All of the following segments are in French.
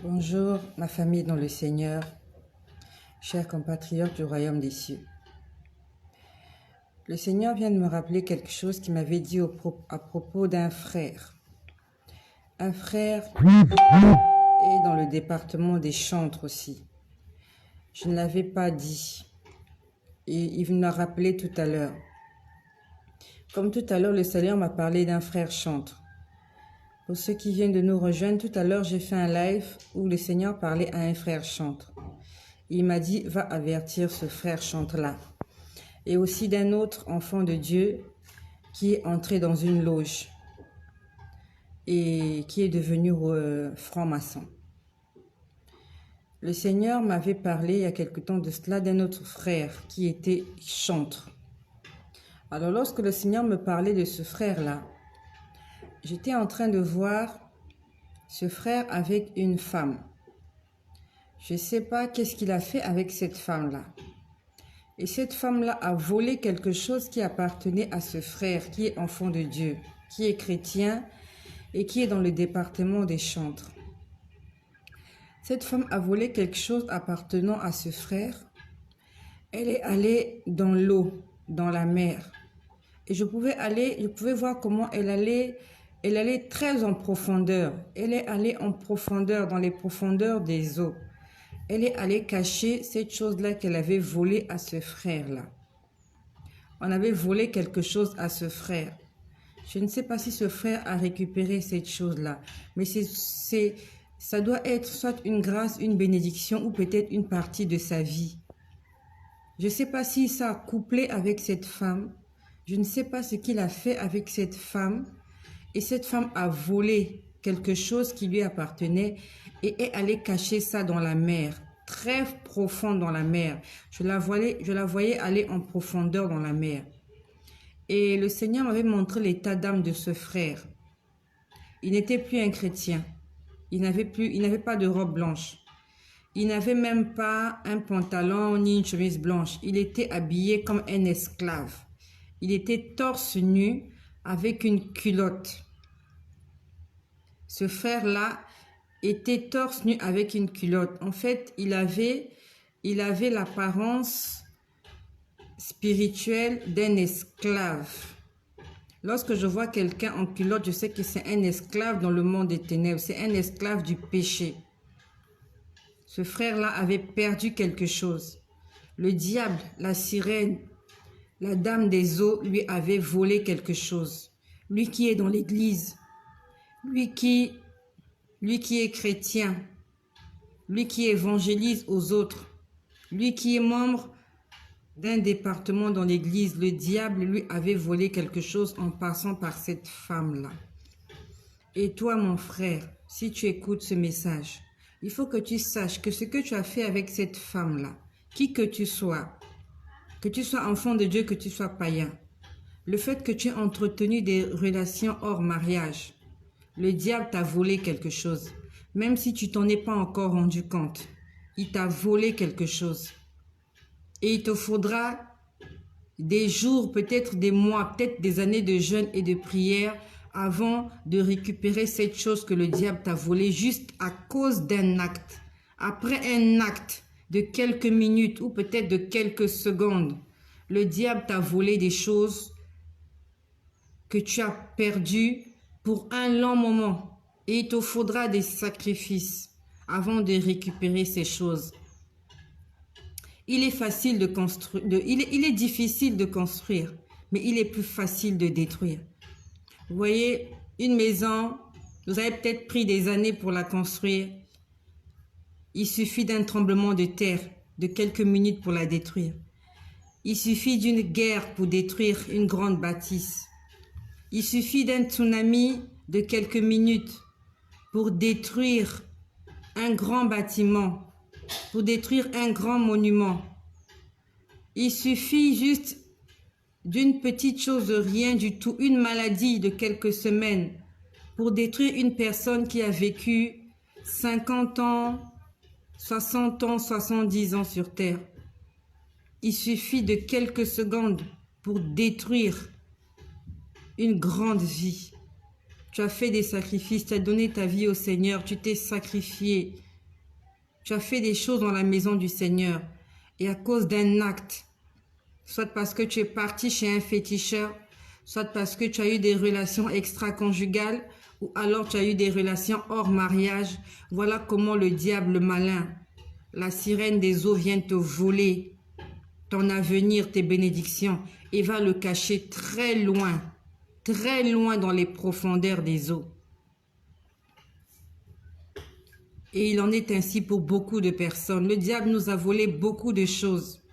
Bonjour, ma famille dans le Seigneur, chers compatriotes du royaume des cieux. Le Seigneur vient de me rappeler quelque chose qu'il m'avait dit à propos d'un frère. Un frère est dans le département des chantres aussi. Je ne l'avais pas dit. Et il me l'a rappelé tout à l'heure. Comme tout à l'heure, le Seigneur m'a parlé d'un frère chantre. Pour ceux qui viennent de nous rejoindre, tout à l'heure, j'ai fait un live où le Seigneur parlait à un frère chantre. Il m'a dit, va avertir ce frère chantre-là. Et aussi d'un autre enfant de Dieu qui est entré dans une loge et qui est devenu franc-maçon. Le Seigneur m'avait parlé il y a quelque temps de cela d'un autre frère qui était chantre. Alors lorsque le Seigneur me parlait de ce frère-là, j'étais en train de voir ce frère avec une femme. Je ne sais pas qu'est-ce qu'il a fait avec cette femme-là. Et cette femme-là a volé quelque chose qui appartenait à ce frère qui est enfant de Dieu, qui est chrétien et qui est dans le département des chantres. Cette femme a volé quelque chose appartenant à ce frère. Elle est allée dans l'eau, dans la mer. Et je pouvais voir comment elle allait très en profondeur. Elle est allée en profondeur, dans les profondeurs des eaux. Elle est allée cacher cette chose-là qu'elle avait volée à ce frère-là. On avait volé quelque chose à ce frère. Je ne sais pas si ce frère a récupéré cette chose-là, mais ça doit être soit une grâce, une bénédiction ou peut-être une partie de sa vie. Je ne sais pas si ça a couplé avec cette femme. Je ne sais pas ce qu'il a fait avec cette femme. Et cette femme a volé quelque chose qui lui appartenait et est allée cacher ça dans la mer, très profond dans la mer. Je la voyais aller en profondeur dans la mer. Et le Seigneur m'avait montré l'état d'âme de ce frère. Il n'était plus un chrétien. Il n'avait pas de robe blanche. Il n'avait même pas un pantalon ni une chemise blanche. Il était habillé comme un esclave. Il était torse nu avec une culotte. Ce frère-là était torse nu avec une culotte. En fait, il avait l'apparence spirituelle d'un esclave. Lorsque je vois quelqu'un en culotte, je sais que c'est un esclave dans le monde des ténèbres. C'est un esclave du péché. Ce frère-là avait perdu quelque chose. Le diable, la sirène, la dame des eaux lui avait volé quelque chose. Lui qui est dans l'église, lui qui est chrétien, lui qui évangélise aux autres, lui qui est membre d'un département dans l'église, le diable lui avait volé quelque chose en passant par cette femme-là. Et toi, mon frère, si tu écoutes ce message, il faut que tu saches que ce que tu as fait avec cette femme-là, qui que tu sois enfant de Dieu, que tu sois païen, le fait que tu aies entretenu des relations hors mariage, le diable t'a volé quelque chose. Même si tu t'en es pas encore rendu compte, il t'a volé quelque chose. Et il te faudra des jours, peut-être des mois, peut-être des années de jeûne et de prière avant de récupérer cette chose que le diable t'a volée juste à cause d'un acte. Après un acte de quelques minutes ou peut-être de quelques secondes, le diable t'a volé des choses que tu as perdues pour un long moment. Et il te faudra des sacrifices avant de récupérer ces choses. Il est facile de construire, il est difficile de construire, mais il est plus facile de détruire. Vous voyez, une maison, vous avez peut-être pris des années pour la construire. Il suffit d'un tremblement de terre, de quelques minutes pour la détruire. Il suffit d'une guerre pour détruire une grande bâtisse. Il suffit d'un tsunami de quelques minutes pour détruire un grand bâtiment, pour détruire un grand monument. Il suffit juste d'une petite chose de rien du tout, une maladie de quelques semaines, pour détruire une personne qui a vécu 50 ans, 60 ans, 70 ans sur terre. Il suffit de quelques secondes pour détruire une grande vie. Tu as fait des sacrifices, tu as donné ta vie au Seigneur, tu t'es sacrifié, tu as fait des choses dans la maison du Seigneur et à cause d'un acte, soit parce que tu es parti chez un féticheur, soit parce que tu as eu des relations extra-conjugales ou alors tu as eu des relations hors mariage, voilà comment le diable malin, la sirène des eaux vient te voler ton avenir, tes bénédictions et va le cacher très loin dans les profondeurs des eaux. Et il en est ainsi pour beaucoup de personnes. Le diable nous a volé beaucoup de choses.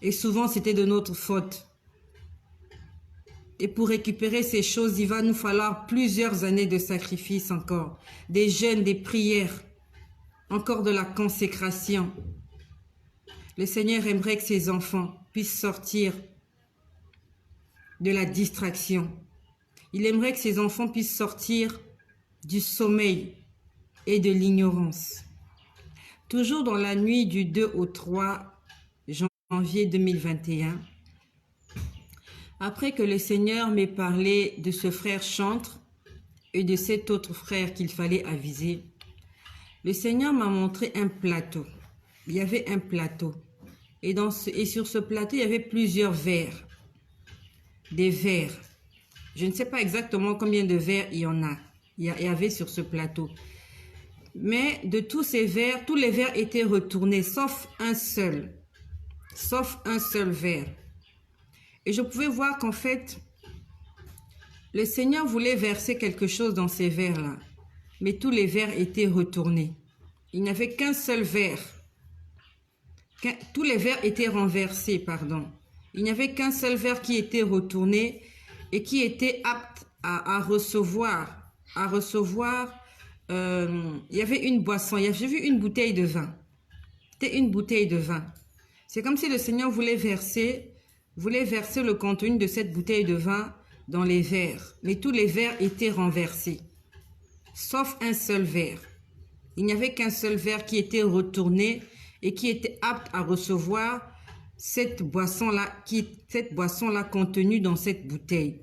Et souvent, c'était de notre faute. Et pour récupérer ces choses, il va nous falloir plusieurs années de sacrifice encore. Des jeûnes, des prières, encore de la consécration. Le Seigneur aimerait que ses enfants puissent sortir de la distraction. Il aimerait que ses enfants puissent sortir du sommeil et de l'ignorance. Toujours dans la nuit du 2 au 3 janvier 2021, après que le Seigneur m'ait parlé de ce frère chantre et de cet autre frère qu'il fallait aviser, le Seigneur m'a montré un plateau. Il y avait un plateau. Et sur ce plateau, il y avait plusieurs verres. Des verres. Je ne sais pas exactement combien de verres il y en a. Il y avait sur ce plateau. Mais de tous ces verres, tous les verres étaient retournés, sauf un seul. Sauf un seul verre. Et je pouvais voir qu'en fait, le Seigneur voulait verser quelque chose dans ces verres-là. Mais tous les verres étaient retournés. Il n'y avait qu'un seul verre. Tous les verres étaient renversés, pardon. Il n'y avait qu'un seul verre qui était retourné et qui était apte à recevoir. Il y avait une boisson. J'ai vu une bouteille de vin. C'était une bouteille de vin. C'est comme si le Seigneur voulait verser le contenu de cette bouteille de vin dans les verres. Mais tous les verres étaient renversés. Sauf un seul verre. Il n'y avait qu'un seul verre qui était retourné et qui était apte à recevoir cette boisson-là contenue dans cette bouteille.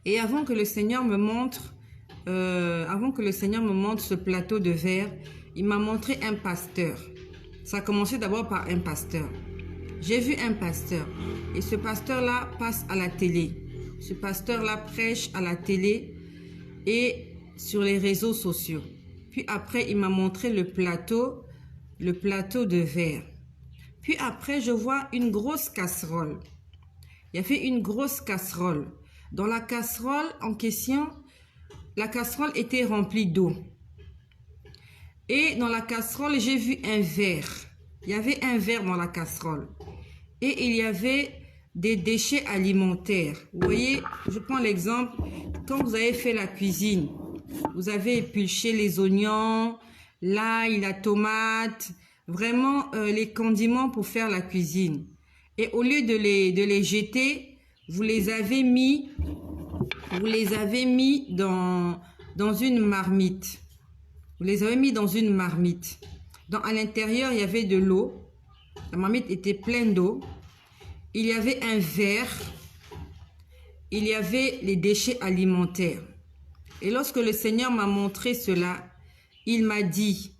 Et avant que le Seigneur me montre ce plateau de verre, il m'a montré un pasteur. Ça a commencé d'abord par un pasteur. J'ai vu un pasteur et ce pasteur-là passe à la télé. Ce pasteur-là prêche à la télé et sur les réseaux sociaux. Puis après, il m'a montré le plateau de verre. Puis après, je vois une grosse casserole. Il y avait une grosse casserole. Dans la casserole en question, la casserole était remplie d'eau. Et dans la casserole, j'ai vu un verre. Il y avait un verre dans la casserole. Et il y avait des déchets alimentaires. Vous voyez, je prends l'exemple, quand vous avez fait la cuisine, vous avez épluché les oignons, l'ail, la tomate, vraiment les condiments pour faire la cuisine. Et au lieu de les jeter, vous les avez mis dans une marmite. Vous les avez mis dans une marmite. À l'intérieur, il y avait de l'eau. La marmite était pleine d'eau. Il y avait un verre. Il y avait les déchets alimentaires. Et lorsque le Seigneur m'a montré cela, il m'a dit,